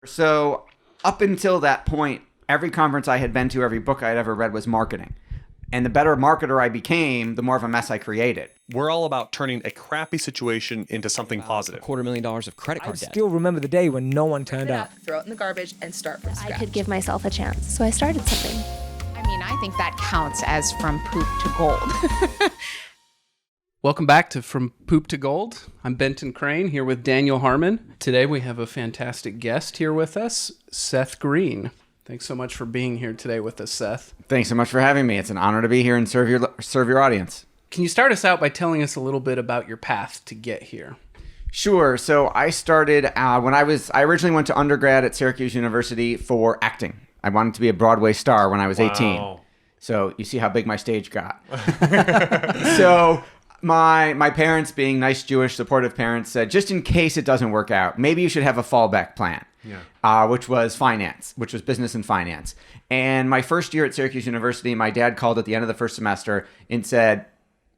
So up until that point, every conference I had been to, every book I had ever read was marketing. And the better marketer I became, the more of a mess I created. We're all about turning a crappy situation into something positive. $250,000 of credit card I debt. still remember the day when no one turned up. Throw it in the garbage and start from scratch. I could give myself a chance, so I started something. I mean, I think that counts as from poop to gold. Welcome back to From Poop to Gold. I'm Benton Crane here with Daniel Harmon. Today we have a fantastic guest here with us, Seth Greene. Thanks so much for being here today with us, Seth. Thanks so much for having me. It's an honor to be here and serve your audience. Can you start us out by telling us a little bit about your path to get here? Sure. So I started when I originally went to undergrad at Syracuse University for acting. I wanted to be a Broadway star when I was 18. So you see how big my stage got. So my parents, being nice, Jewish, supportive parents, said, just in case it doesn't work out, maybe you should have a fallback plan, which was finance, which was business and finance. And my first year at Syracuse University, my dad called at the end of the first semester and said,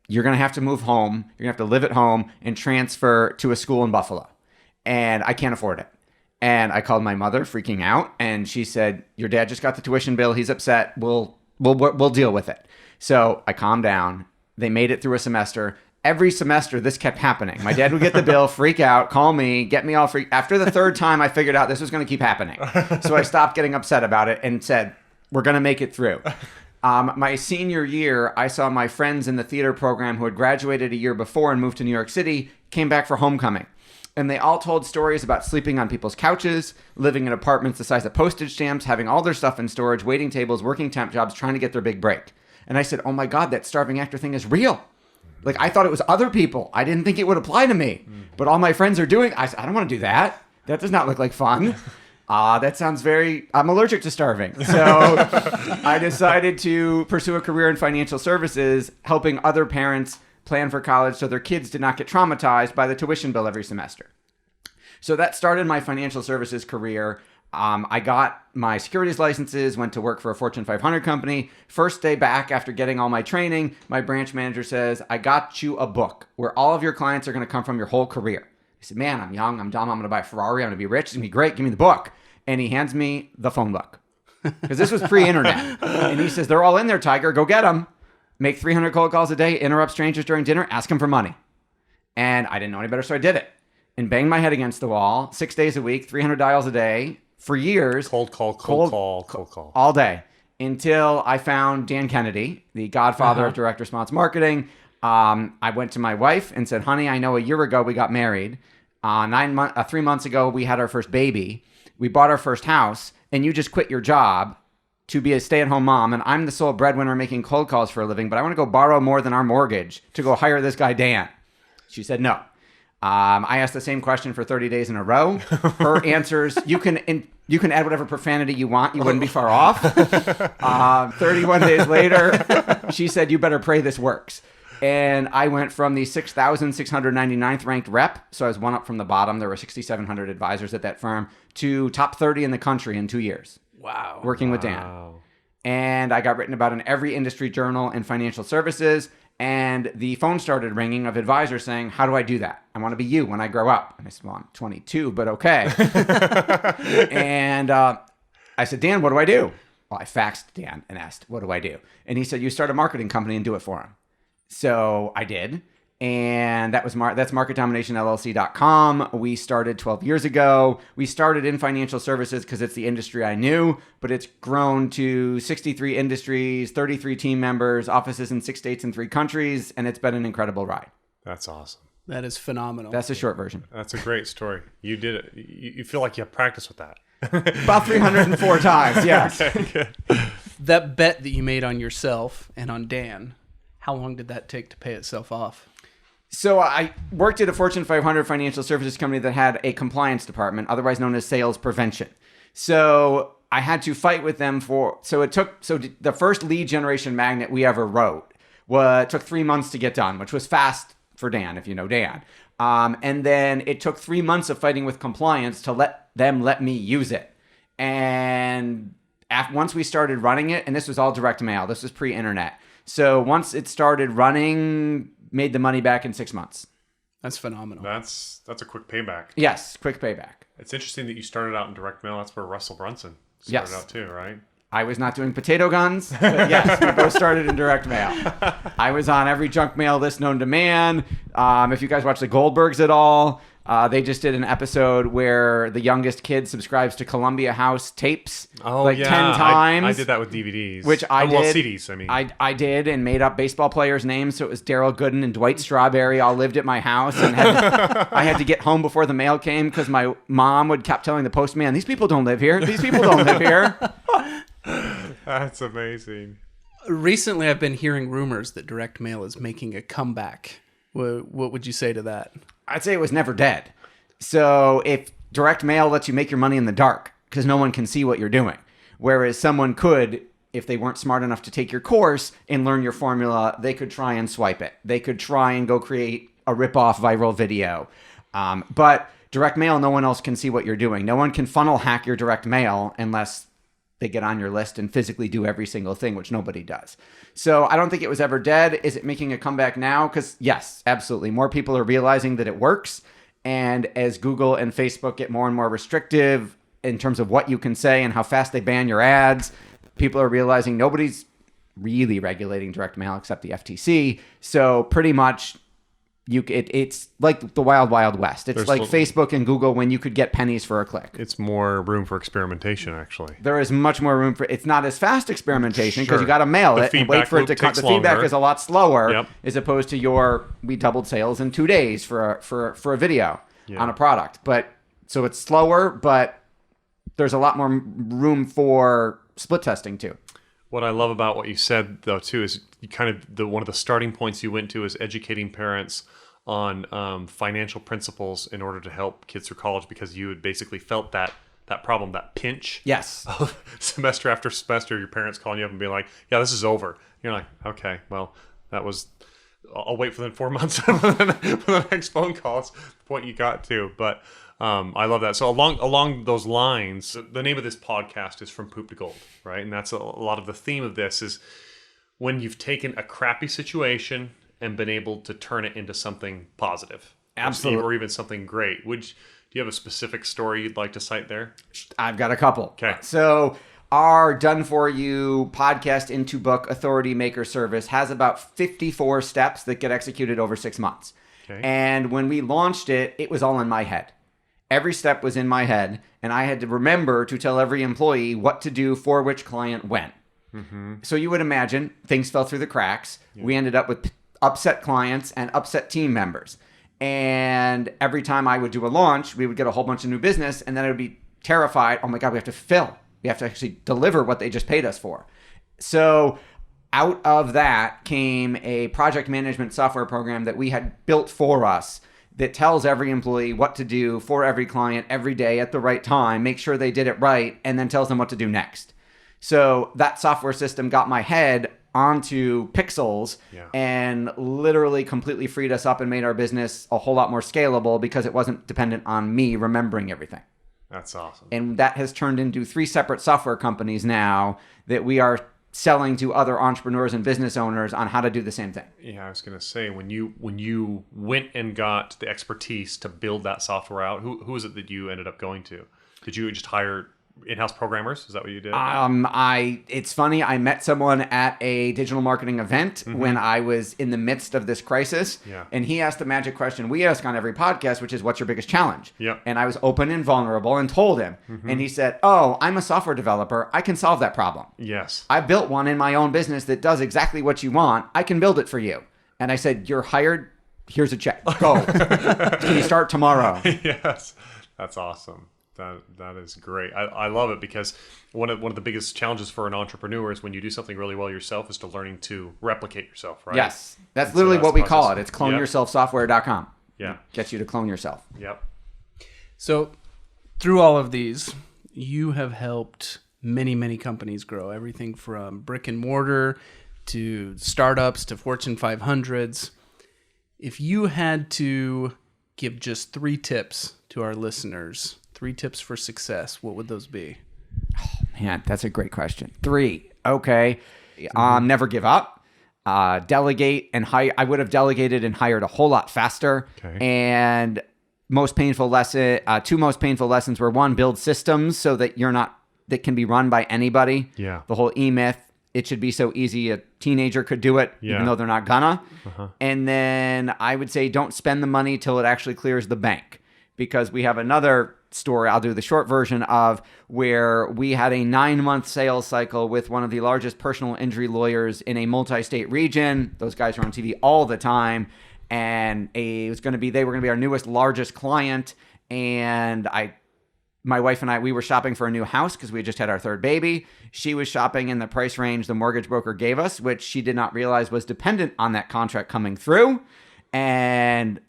you're going to have to move home. You're going to have to live at home and transfer to a school in Buffalo. And I can't afford it. And I called my mother, freaking out. And she said, your dad just got the tuition bill. He's upset. We'll deal with it. So I calmed down. They made it through a semester. Every semester, this kept happening. My dad would get the bill, freak out, call me, get me all freaked. After the third time, I figured out this was going to keep happening. So I stopped getting upset about it and said, we're going to make it through. My senior year, I saw my friends in the theater program who had graduated a year before and moved to New York City, came back for homecoming. And they all told stories about sleeping on people's couches, living in apartments the size of postage stamps, having all their stuff in storage, waiting tables, working temp jobs, trying to get their big break. And I said, oh my God, that starving actor thing is real. Like, I thought it was other people. I didn't think it would apply to me. But all my friends are doing. I said, I don't want to do that. That does not look like fun. That sounds I'm allergic to starving. So I decided to pursue a career in financial services, helping other parents plan for college so their kids did not get traumatized by the tuition bill every semester. So that started my financial services career. I got my securities licenses, went to work for a Fortune 500 company. First day back after getting all my training, my branch manager says, I got you a book where all of your clients are going to come from your whole career. I said, man, I'm young, I'm dumb, I'm going to buy a Ferrari, I'm going to be rich, it's going to be great, give me the book. And he hands me the phone book. Because this was pre-internet. And he says, they're all in there, Tiger, go get them. Make 300 cold calls a day, interrupt strangers during dinner, ask them for money. And I didn't know any better, so I did it. And banged my head against the wall, 6 days a week, 300 dials a day. For years, Cold call. all day, until I found Dan Kennedy, the godfather of direct response marketing. I went to my wife and said, honey, I know a year ago we got married. 3 months ago, we had our first baby. We bought our first house, and you just quit your job to be a stay-at-home mom, and I'm the sole breadwinner making cold calls for a living, but I want to go borrow more than our mortgage to go hire this guy, Dan. She said no. I asked the same question for 30 days in a row. Her answers, you can add whatever profanity you want. You wouldn't be far off. 31 days later, she said, you better pray this works. And I went from the 6,699th ranked rep, so I was one up from the bottom. There were 6,700 advisors at that firm, to top 30 in the country in 2 years. Wow. Working with Dan. And I got written about in every industry journal in financial services. And the phone started ringing of advisors saying, how do I do that? I want to be you when I grow up. And I said, well, I'm 22, but okay. And I said, Dan, what do I do? Well, I faxed Dan and asked, what do I do? And he said, you start a marketing company and do it for him. So I did. And that's marketdominationllc.com. We started 12 years ago. We started in financial services because it's the industry I knew, but it's grown to 63 industries, 33 team members, offices in 6 states and 3 countries, and it's been an incredible ride. That's awesome. That is phenomenal. That's a short version. That's a great story. You did it. You feel like you have practice with that. About 304 times, yes. Okay, That bet that you made on yourself and on Dan, how long did that take to pay itself off? So I worked at a Fortune 500 financial services company that had a compliance department, otherwise known as sales prevention. So I had to fight with them the first lead generation magnet we ever wrote took 3 months to get done, which was fast for Dan, if you know Dan. And then it took 3 months of fighting with compliance to let me use it. And once we started running it, and this was all direct mail, this was pre-internet. So once it started running, made the money back in 6 months. That's phenomenal. That's a quick payback. Yes, quick payback. It's interesting that you started out in direct mail. That's where Russell Brunson started out too, right? I was not doing potato guns, but yes, we both started in direct mail. I was on every junk mail list known to man. If you guys watch the Goldbergs at all, they just did an episode where the youngest kid subscribes to Columbia House tapes 10 times. I did that with DVDs. Which I did. Well, CDs, I mean. I did, and made up baseball players' names. So it was Darryl Gooden and Dwight Strawberry all lived at my house. And I had to get home before the mail came because my mom kept telling the postman, these people don't live here. These people don't live here. That's amazing. Recently, I've been hearing rumors that direct mail is making a comeback. What would you say to that? I'd say it was never dead. So if direct mail lets you make your money in the dark because no one can see what you're doing, whereas someone could, if they weren't smart enough to take your course and learn your formula, they could try and swipe it. They could try and go create a rip-off viral video. But direct mail, no one else can see what you're doing. No one can funnel hack your direct mail unless they get on your list and physically do every single thing, which nobody does. So I don't think it was ever dead. Is it making a comeback now? Because yes, absolutely. More people are realizing that it works. And as Google and Facebook get more and more restrictive in terms of what you can say and how fast they ban your ads, people are realizing nobody's really regulating direct mail except the FTC. So pretty much it's like the wild, wild west. It's like Facebook and Google when you could get pennies for a click. It's more room for experimentation, actually. There is much more room for. It's not as fast experimentation because you got to mail it and wait for it to come. The feedback is a lot slower as opposed to we doubled sales in 2 days for a video on a product. But so it's slower, but there's a lot more room for split testing too. What I love about what you said, though, too, is you kind of one of the starting points you went to is educating parents on financial principles in order to help kids through college, because you had basically felt that problem, that pinch. Yes. Of semester after semester, your parents calling you up and being like, "Yeah, this is over." You're like, "Okay, well, that was. I'll wait for the 4 months for the next phone call." It's the point you got to, but. I love that. So along those lines, the name of this podcast is From Poop to Gold, right? And that's a lot of the theme of this is when you've taken a crappy situation and been able to turn it into something positive. Absolutely. Or even something great. Do you have a specific story you'd like to cite there? I've got a couple. Okay. So our done-for-you podcast into book Authority Maker Service has about 54 steps that get executed over 6 months. Okay. And when we launched it, it was all in my head. Every step was in my head, and I had to remember to tell every employee what to do for which client when. Mm-hmm. So you would imagine things fell through the cracks. Yeah. We ended up with upset clients and upset team members. And every time I would do a launch, we would get a whole bunch of new business, and then I would be terrified. Oh my God, we have to fill. We have to actually deliver what they just paid us for. So out of that came a project management software program that we had built for us that tells every employee what to do for every client every day at the right time, make sure they did it right, and then tells them what to do next. So that software system got my head onto pixels and literally completely freed us up and made our business a whole lot more scalable because it wasn't dependent on me remembering everything. That's awesome. And that has turned into 3 separate software companies now that we are selling to other entrepreneurs and business owners on how to do the same thing. Yeah, I was going to say, when you went and got the expertise to build that software out, who is it that you ended up going to? Did you just hire in-house programmers? Is that what you did? It's funny. I met someone at a digital marketing event when I was in the midst of this crisis. Yeah. And he asked the magic question we ask on every podcast, which is, what's your biggest challenge? Yeah. And I was open and vulnerable and told him. And he said, oh, I'm a software developer. I can solve that problem. Yes. I built one in my own business that does exactly what you want. I can build it for you. And I said, you're hired. Here's a check. Go. Can you start tomorrow? Yes. That's awesome. That is great. I love it because one of the biggest challenges for an entrepreneur is when you do something really well yourself is to learning to replicate yourself, right? Yes. That's literally what we call it. It's cloneyourselfsoftware.com. Yeah. Gets you to clone yourself. Yep. So through all of these, you have helped many, many companies grow. Everything from brick and mortar to startups to Fortune 500s. If you had to give just 3 tips to our listeners, 3 tips for success, what would those be? Oh, man, that's a great question. 3. Okay. Never give up. delegate and hire. I would have delegated and hired a whole lot faster. Okay. And two most painful lessons were, one, build systems so that that can be run by anybody. Yeah. The whole E-myth, it should be so easy a teenager could do it, even though they're not gonna. And then I would say don't spend the money till it actually clears the bank, because we have another story, I'll do the short version of, where we had a 9-month sales cycle with one of the largest personal injury lawyers in a multi-state region. Those guys are on TV all the time, and they were going to be our newest, largest client. And my wife and I, we were shopping for a new house because we had just had our third baby. She was shopping in the price range the mortgage broker gave us, which she did not realize was dependent on that contract coming through. And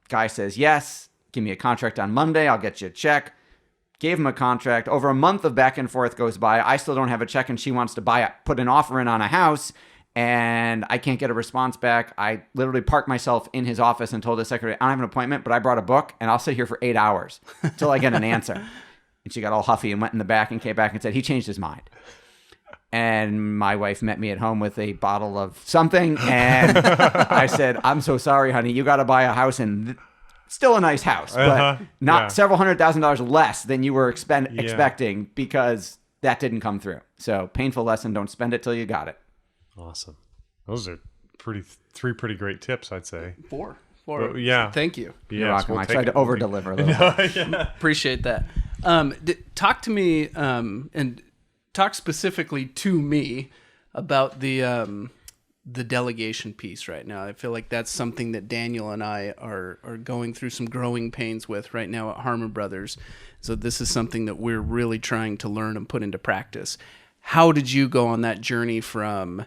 guy says, yes, give me a contract on Monday. I'll get you a check. Gave him a contract. Over a month of back and forth goes by. I still don't have a check, and she wants to put an offer in on a house, and I can't get a response back. I literally parked myself in his office and told his secretary, I don't have an appointment, but I brought a book, and I'll sit here for 8 hours until I get an answer. And she got all huffy and went in the back and came back and said, he changed his mind. And my wife met me at home with a bottle of something, and I said, I'm so sorry, honey. You got to buy a house in... Still a nice house, but not several $100,000 less than you were expecting, because that didn't come through. So painful lesson, don't spend it till you got it. Awesome. Those are three pretty great tips, I'd say. Four. Well, yeah. Thank you. You're welcome. I tried to over-deliver a little bit. Appreciate that. Talk to me, and talk specifically to me about the delegation piece right now. I feel like that's something that Daniel and I are going through some growing pains with right now at Harmon Brothers. So this is something that we're really trying to learn and put into practice. How did you go on that journey from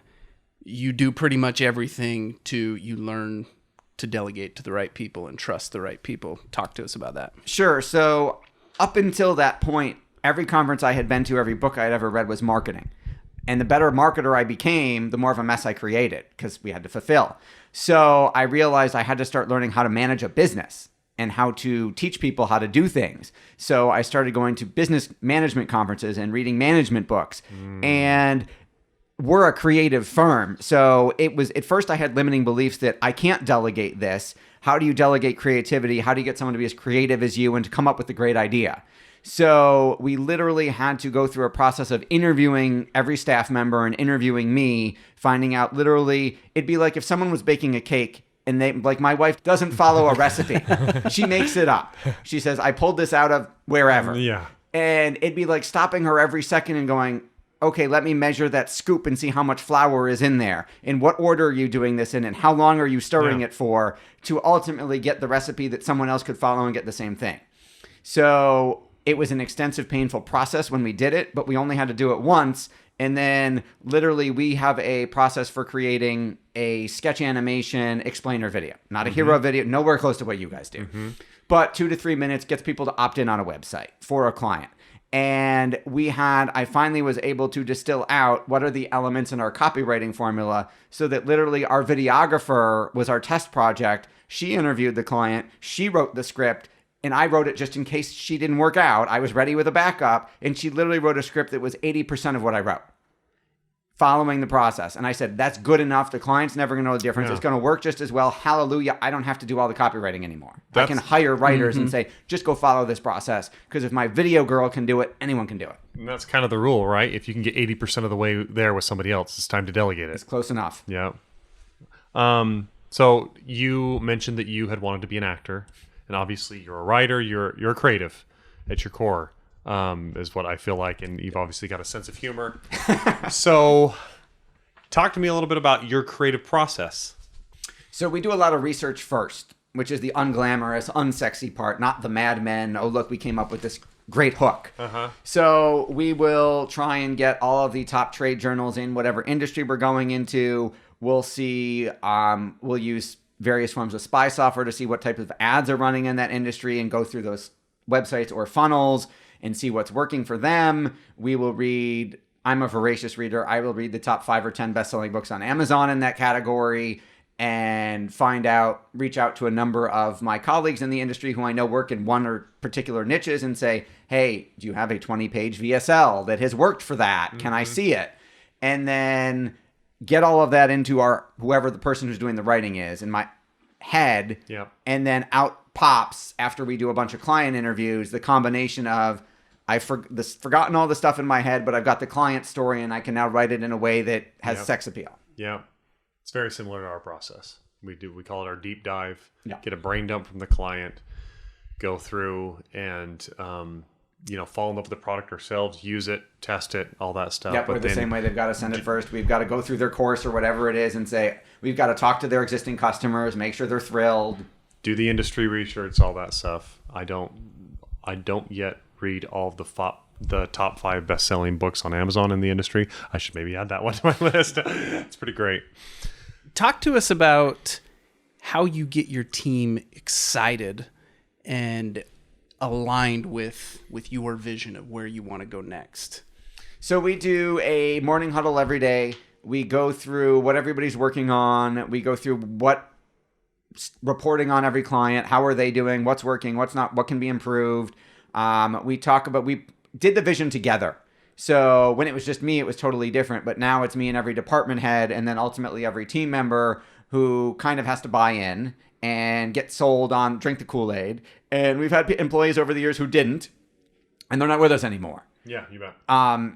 you do pretty much everything to you learn to delegate to the right people and trust the right people? Talk to us about that. Sure. So up until that point, every conference I had been to, every book I had ever read was marketing. And the better marketer I became, the more of a mess I created, because we had to fulfill. So I realized I had to start learning how to manage a business and how to teach people how to do things. So I started going to business management conferences and reading management books. And we're a creative firm. So at first I had limiting beliefs that I can't delegate this. How do you delegate creativity? How do you get someone to be as creative as you and to come up with a great idea? So we literally had to go through a process of interviewing every staff member and interviewing me, finding out literally, it'd be like if someone was baking a cake and my wife doesn't follow a recipe. She makes it up. She says, I pulled this out of wherever. Yeah. And it'd be like stopping her every second and going, okay, let me measure that scoop and see how much flour is in there. In what order are you doing this in? And how long are you stirring it for, to ultimately get the recipe that someone else could follow and get the same thing. So it was an extensive, painful process when we did it, but we only had to do it once. And then literally we have a process for creating a sketch animation explainer video. Not a hero video, nowhere close to what you guys do. But 2 to 3 minutes gets people to opt in on a website for a client. And I finally was able to distill out what are the elements in our copywriting formula, so that literally our videographer was our test project. She interviewed the client, she wrote the script, and I wrote it just in case she didn't work out. I was ready with a backup, and she literally wrote a script that was 80% of what I wrote, following the process. And I said, that's good enough. The client's never going to know the difference. It's going to work just as well. Hallelujah. I don't have to do all the copywriting anymore. I can hire writers and say, just go follow this process. Because if my video girl can do it, anyone can do it. And that's kind of the rule, right? If you can get 80% of the way there with somebody else, it's time to delegate it. It's close enough. Yeah. So you mentioned that you had wanted to be an actor. And obviously you're a writer, you're a creative at your core, is what I feel like. And you've obviously got a sense of humor. So talk to me a little bit about your creative process. So we do a lot of research first, which is the unglamorous, unsexy part, not the Mad Men. Oh, look, we came up with this great hook. So we will try and get all of the top trade journals in whatever industry we're going into. We'll see, we'll use various forms of spy software to see what type of ads are running in that industry and go through those websites or funnels and see what's working for them. We will read, I'm a voracious reader, I will read the top 5 or 10 best-selling books on Amazon in that category and reach out to a number of my colleagues in the industry who I know work in one or particular niches and say, hey, do you have a 20-page VSL that has worked for that? Can I see it? And then get all of that into whoever the person who's doing the writing is in my head. Yep. And then out pops, after we do a bunch of client interviews, the combination of I've forgotten all the stuff in my head, but I've got the client story and I can now write it in a way that has sex appeal. Yeah. It's very similar to our process. We call it our deep dive. Yeah. Get a brain dump from the client, go through and fall in love with the product ourselves, use it, test it, all that stuff. Yep, we're the same way. They've got to send it first. We've got to go through their course or whatever it is and say, we've got to talk to their existing customers, make sure they're thrilled. Do the industry research, all that stuff. I don't yet read all of the top 5 best-selling books on Amazon in the industry. I should maybe add that one to my list. It's pretty great. Talk to us about how you get your team excited and aligned with your vision of where you want to go next. So we do a morning huddle every day. We go through what everybody's working on. We go through what reporting on every client. How are they doing? What's working? What's not? What can be improved? We did the vision together. So when it was just me, it was totally different. But now it's me and every department head, and then ultimately every team member who kind of has to buy in and get sold on, drink the Kool-Aid. And we've had employees over the years who didn't, and they're not with us anymore. Yeah, you bet.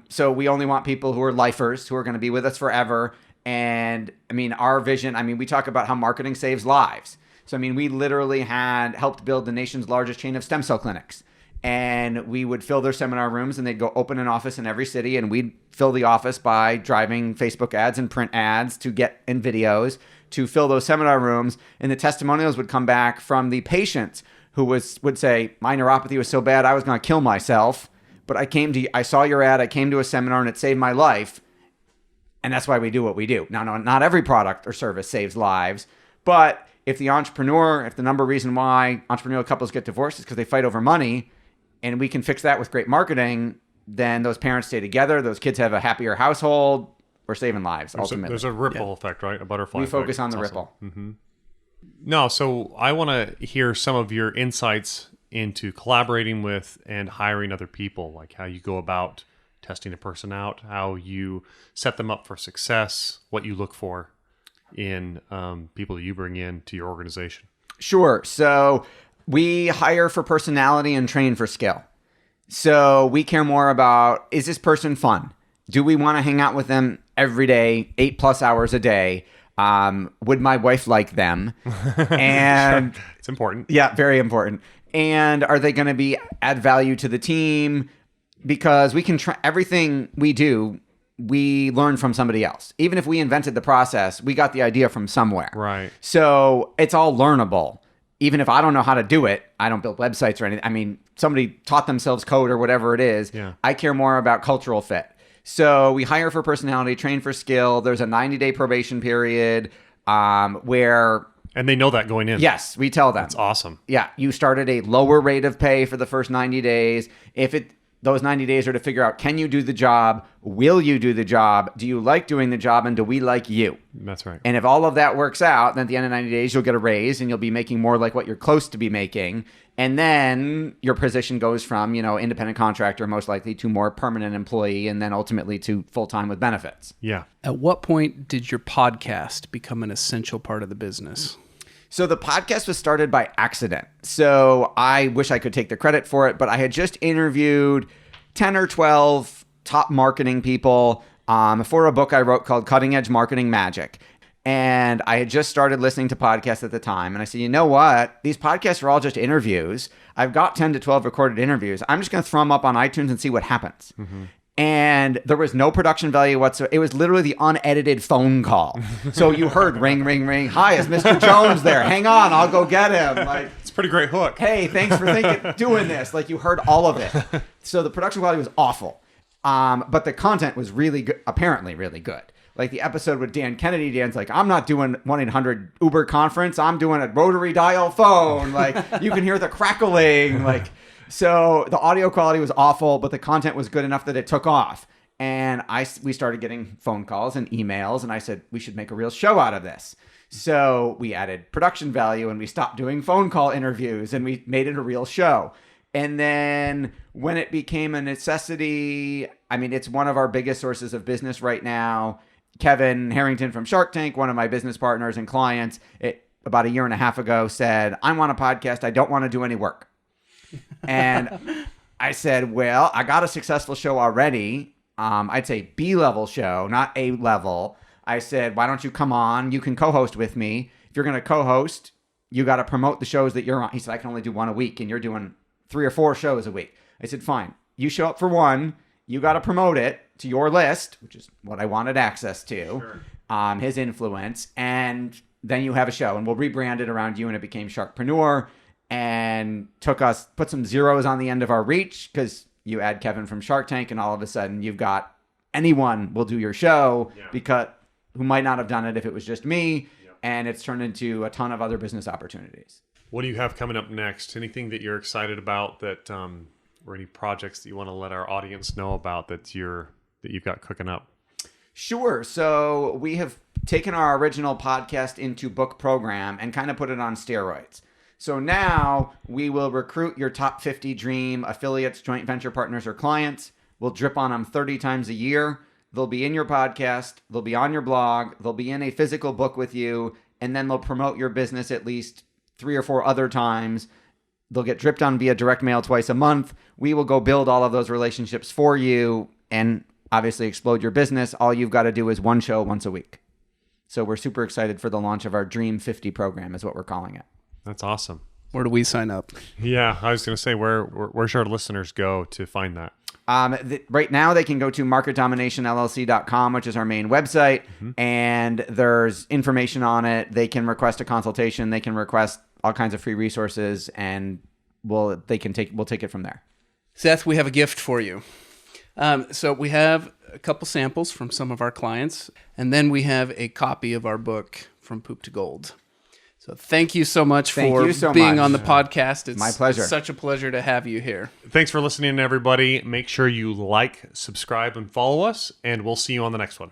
So we only want people who are lifers, who are going to be with us forever. And I mean, our vision, we talk about how marketing saves lives. So, we literally had helped build the nation's largest chain of stem cell clinics. And we would fill their seminar rooms, and they'd go open an office in every city, and we'd fill the office by driving Facebook ads and print ads and videos to fill those seminar rooms. And the testimonials would come back from the patients who would say, my neuropathy was so bad I was going to kill myself, but I saw your ad, I came to a seminar, and it saved my life. And that's why we do what we do. Now, not every product or service saves lives, but if the number reason why entrepreneurial couples get divorced is because they fight over money, and we can fix that with great marketing, then those parents stay together, those kids have a happier household, we're saving lives, ultimately. There's a ripple effect, right? A butterfly effect. We focus on the That's ripple. Awesome. Mm-hmm. No, so I want to hear some of your insights into collaborating with and hiring other people, like how you go about testing a person out, how you set them up for success, what you look for in people that you bring in to your organization. Sure. So we hire for personality and train for skill. So we care more about, is this person fun? Do we want to hang out with them every day, 8+ hours a day? Would my wife like them? And sure. It's important. Yeah, very important. And are they going to add value to the team? Because we can everything we do, we learn from somebody else. Even if we invented the process, we got the idea from somewhere. Right. So it's all learnable. Even if I don't know how to do it, I don't build websites or anything. Somebody taught themselves code or whatever it is. Yeah. I care more about cultural fit. So we hire for personality, train for skill. There's a 90-day probation period where... And they know that going in. Yes, we tell them. That's awesome. Yeah, you start at a lower rate of pay for the first 90 days. Those 90 days are to figure out, can you do the job? Will you do the job? Do you like doing the job? And do we like you? That's right. And if all of that works out, then at the end of 90 days, you'll get a raise and you'll be making more like what you're close to be making. And then your position goes from, independent contractor, most likely, to more permanent employee, and then ultimately to full-time with benefits. Yeah. At what point did your podcast become an essential part of the business? So the podcast was started by accident. So I wish I could take the credit for it, but I had just interviewed 10 or 12 top marketing people for a book I wrote called Cutting Edge Marketing Magic. And I had just started listening to podcasts at the time. And I said, you know what? These podcasts are all just interviews. I've got 10 to 12 recorded interviews. I'm just going to throw them up on iTunes and see what happens. Mm-hmm. And there was no production value whatsoever. It was literally the unedited phone call. So you heard ring, ring, ring. Hi, is Mr. Jones there? Hang on, I'll go get him. It's a pretty great hook. Hey, thanks for doing this. You heard all of it. So the production quality was awful. But the content was really good, apparently really good. The episode with Dan Kennedy, Dan's like, I'm not doing 1-800 Uber conference. I'm doing a rotary dial phone. You can hear the crackling. So the audio quality was awful, but the content was good enough that it took off. And we started getting phone calls and emails, and I said, we should make a real show out of this. So we added production value, and we stopped doing phone call interviews, and we made it a real show. And then when it became a necessity, it's one of our biggest sources of business right now. Kevin Harrington from Shark Tank, one of my business partners and clients, about a year and a half ago said, I want a podcast. I don't want to do any work. And I said, well, I got a successful show already. I'd say B-level show, not A-level. I said, why don't you come on? You can co-host with me. If you're going to co-host, you got to promote the shows that you're on. He said, I can only do one a week, and you're doing 3 or 4 shows a week. I said, fine. You show up for one. You got to promote it to your list, which is what I wanted access to, his influence, and then you have a show. And we'll rebrand it around you, and it became Sharkpreneur, and put some zeros on the end of our reach, because you add Kevin from Shark Tank, and all of a sudden you've got anyone will do your show because who might not have done it if it was just me. And it's turned into a ton of other business opportunities. What do you have coming up next? Anything that you're excited about that, or any projects that you want to let our audience know about that you've got cooking up? Sure. So we have taken our original podcast into book program and kind of put it on steroids. So now we will recruit your top 50 dream affiliates, joint venture partners, or clients. We'll drip on them 30 times a year. They'll be in your podcast. They'll be on your blog. They'll be in a physical book with you. And then they'll promote your business at least 3 or 4 other times. They'll get dripped on via direct mail twice a month. We will go build all of those relationships for you and obviously explode your business. All you've got to do is one show once a week. So we're super excited for the launch of our Dream 50 program is what we're calling it. That's awesome. Where do we sign up? Yeah, I was going to say, where should our listeners go to find that? Right now, they can go to marketdominationllc.com, which is our main website, and there's information on it. They can request a consultation. They can request all kinds of free resources, and we'll take it from there. Seth, we have a gift for you. So we have a couple samples from some of our clients, and then we have a copy of our book, From Poop to Gold. So thank you so much for being on the podcast. It's my pleasure. Such a pleasure to have you here. Thanks for listening, everybody. Make sure you like, subscribe, and follow us, and we'll see you on the next one.